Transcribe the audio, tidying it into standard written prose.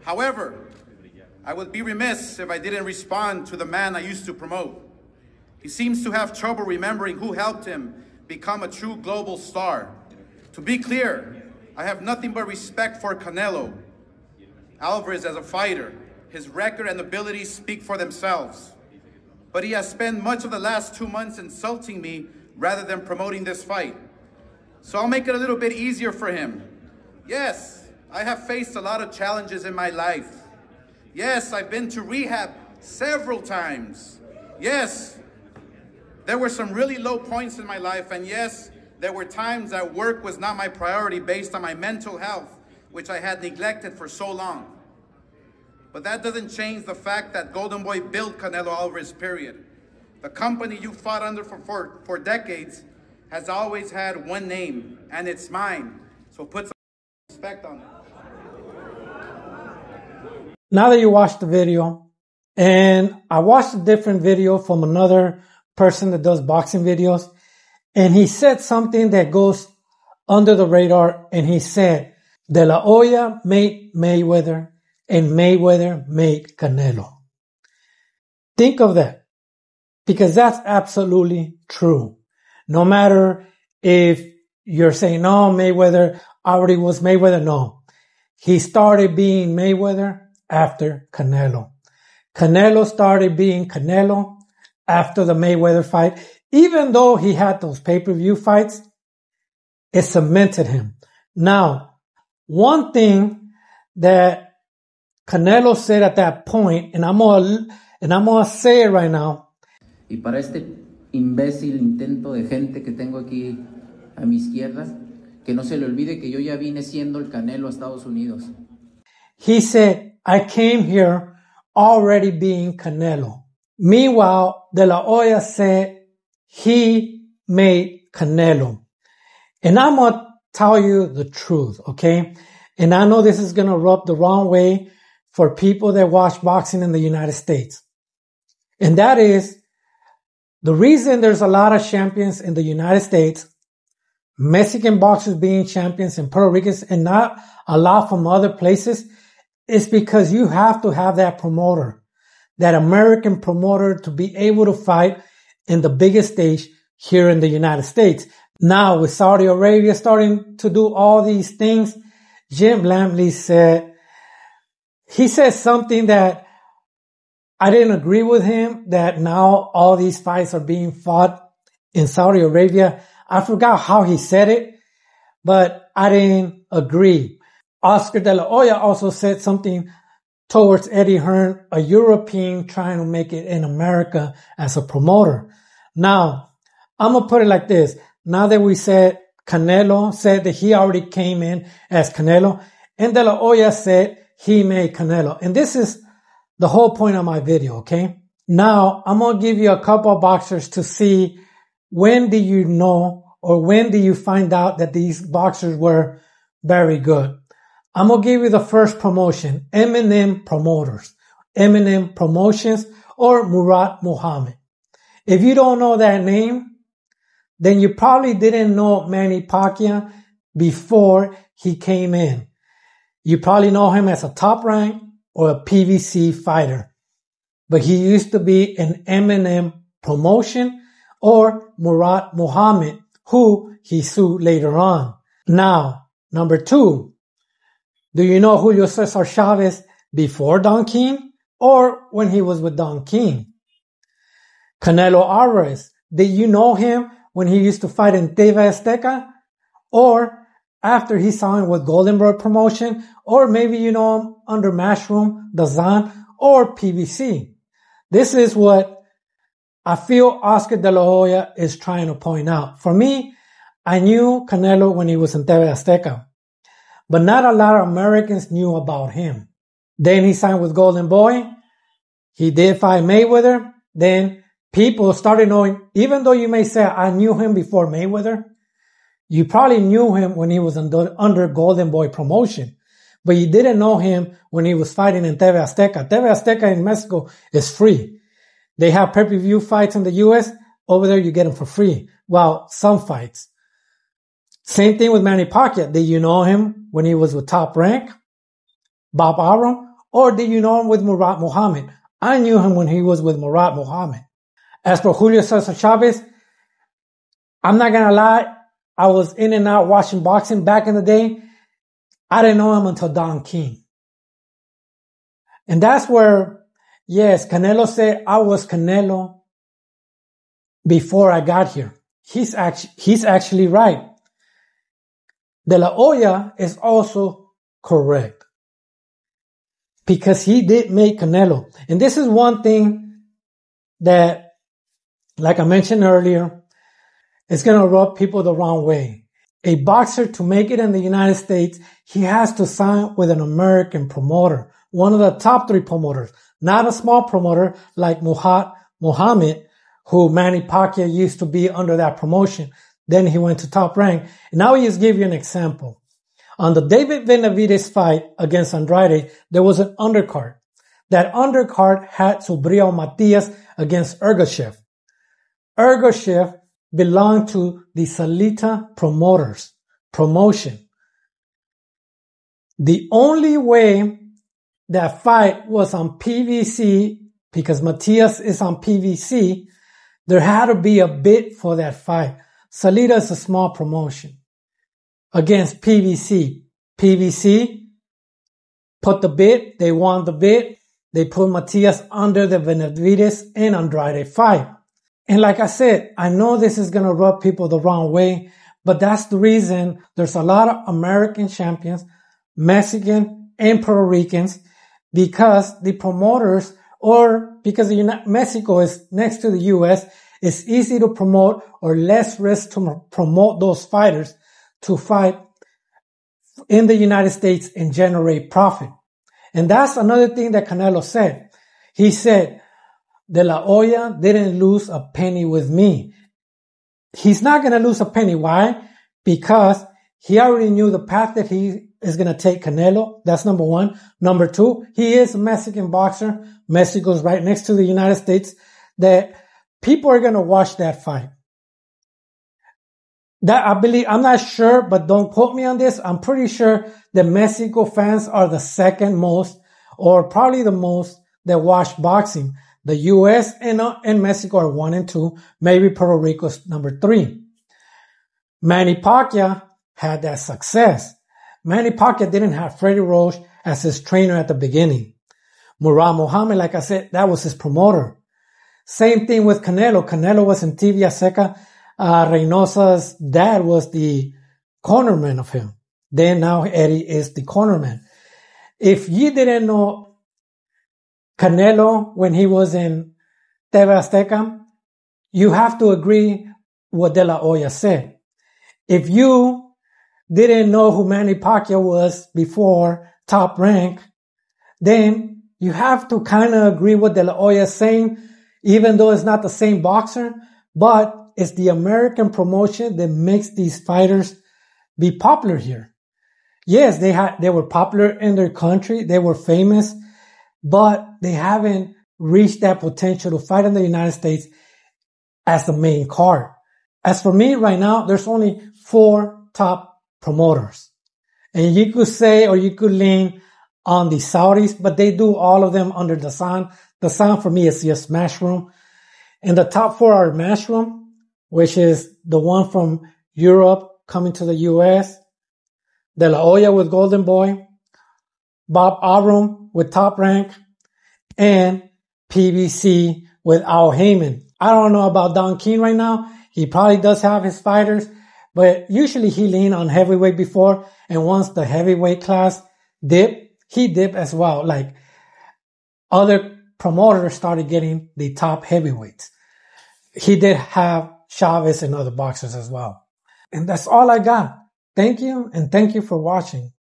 However, I would be remiss if I didn't respond to the man I used to promote. He seems to have trouble remembering who helped him become a true global star. To be clear, I have nothing but respect for Canelo Alvarez as a fighter. His record and abilities speak for themselves. But he has spent much of the last 2 months insulting me rather than promoting this fight. So I'll make it a little bit easier for him. Yes, I have faced a lot of challenges in my life. Yes, I've been to rehab several times. Yes, there were some really low points in my life, and yes, there were times that work was not my priority based on my mental health, which I had neglected for so long. But that doesn't change the fact that Golden Boy built Canelo Alvarez, period. The company you fought under for decades has always had one name, and it's mine. So put some respect on it. Now that you watched the video, and I watched a different video from another person that does boxing videos, and he said something that goes under the radar, and he said, De La Hoya made Mayweather, and Mayweather made Canelo. Think of that, because that's absolutely true. No matter if you're saying, no, Mayweather already was Mayweather. No, he started being Mayweather after Canelo. Canelo started being Canelo after the Mayweather fight. Even though he had those pay-per-view fights, it cemented him. Now, one thing that Canelo said at that point, and I'm gonna say it right now. Y para este imbécil intento de gente que tengo aquí a mi izquierda, que no se le olvide que yo ya vine siendo el Canelo a Estados Unidos. He said, I came here already being Canelo. Meanwhile, De La Hoya said he made Canelo. And I'm going to tell you the truth, okay? And I know this is going to rub the wrong way for people that watch boxing in the United States. And that is the reason there's a lot of champions in the United States, Mexican boxers being champions and Puerto Ricans, and not a lot from other places, is because you have to have that promoter, that American promoter, to be able to fight in the biggest stage here in the United States. Now, with Saudi Arabia starting to do all these things, Jim Lampley said something that I didn't agree with him, that now all these fights are being fought in Saudi Arabia. I forgot how he said it, but I didn't agree. Oscar De La Hoya also said something towards Eddie Hearn, a European trying to make it in America as a promoter. Now, I'm going to put it like this. Now that we said Canelo said that he already came in as Canelo, and De La Hoya said he made Canelo. And this is the whole point of my video, okay? Now, I'm going to give you a couple of boxers to see when do you know or when do you find out that these boxers were very good. I'm going to give you the first promotion, Eminem Promoters, Eminem Promotions, or Murat Muhammad. If you don't know that name, then you probably didn't know Manny Pacquiao before he came in. You probably know him as a Top Rank or a PVC fighter. But he used to be an Eminem Promotion or Murat Muhammad, who he sued later on. Now, number two. Do you know Julio Cesar Chavez before Don King or when he was with Don King? Canelo Alvarez. Did you know him when he used to fight in TV Azteca? Or after he signed with Golden Boy Promotion? Or maybe you know him under Matchroom, DAZN, or PBC. This is what I feel Oscar De La Hoya is trying to point out. For me, I knew Canelo when he was in TV Azteca. But not a lot of Americans knew about him. Then he signed with Golden Boy. He did fight Mayweather. Then people started knowing, even though you may say, I knew him before Mayweather, you probably knew him when he was under Golden Boy Promotion. But you didn't know him when he was fighting in TV Azteca. TV Azteca in Mexico is free. They have pay-per-view fights in the US. Over there, you get them for free. Well, some fights. Same thing with Manny Pacquiao. Did you know him when he was with Top Rank, Bob Arum, Or did you know him with Murat Muhammad? I knew him when he was with Murat Muhammad. As for Julio Cesar Chavez, I'm not going to lie. I was in and out watching boxing back in the day. I didn't know him until Don King. And that's where, yes, Canelo said I was Canelo before I got here. He's actually right. De La Hoya is also correct because he did make Canelo. And this is one thing that, like I mentioned earlier, is going to rub people the wrong way. A boxer, to make it in the United States, he has to sign with an American promoter, one of the top 3 promoters, not a small promoter like Muhammad, who Manny Pacquiao used to be under that promotion. Then he went to Top Rank. And now he just give you an example. On the David Benavidez fight against Andrade, there was an undercard. That undercard had Subriel Matias against Ergashev. Ergashev belonged to the Salita promoters, promotion. The only way that fight was on PVC, because Matias is on PVC, there had to be a bid for that fight. Salita is a small promotion against PVC. PVC put the bid. They won the bid. They put Matias under the Benavidez and Andrade fight. And like I said, I know this is going to rub people the wrong way, but that's the reason there's a lot of American champions, Mexican and Puerto Ricans, because the promoters, or because Mexico is next to the U.S., it's easy to promote or less risk to promote those fighters to fight in the United States and generate profit. And that's another thing that Canelo said. He said, De La Hoya didn't lose a penny with me. He's not going to lose a penny. Why? Because he already knew the path that he is going to take Canelo. That's number one. Number two, he is a Mexican boxer. Mexico's right next to the United States. That people are going to watch that fight. That I believe, I'm not sure, but don't quote me on this. I'm pretty sure the Mexico fans are the second most, or probably the most, that watch boxing. The U.S. and Mexico are 1 and 2. Maybe Puerto Rico's number 3. Manny Pacquiao had that success. Manny Pacquiao didn't have Freddie Roach as his trainer at the beginning. Murat Muhammad, like I said, that was his promoter. Same thing with Canelo. Canelo was in TV Azteca. Reynosa's dad was the cornerman of him. Then now Eddie is the cornerman. If you didn't know Canelo when he was in TV Azteca, you have to agree what De La Hoya said. If you didn't know who Manny Pacquiao was before Top Rank, then you have to kind of agree what De La Hoya is saying, even though it's not the same boxer, but it's the American promotion that makes these fighters be popular here. Yes, they were popular in their country. They were famous, but they haven't reached that potential to fight in the United States as the main card. As for me right now, there's only 4 top promoters. And you could say, or you could lean on the Saudis, but they do all of them under the sun. The sun for me is just Matchroom. And the top 4 are Matchroom, which is the one from Europe coming to the U.S., De La Hoya with Golden Boy, Bob Arum with Top Rank, and PBC with Al Heyman. I don't know about Don King right now. He probably does have his fighters, but usually he leaned on heavyweight before, and once the heavyweight class dipped, he dipped as well. Like other promoters started getting the top heavyweights. He did have Chavez and other boxers as well. And that's all I got. Thank you, and thank you for watching.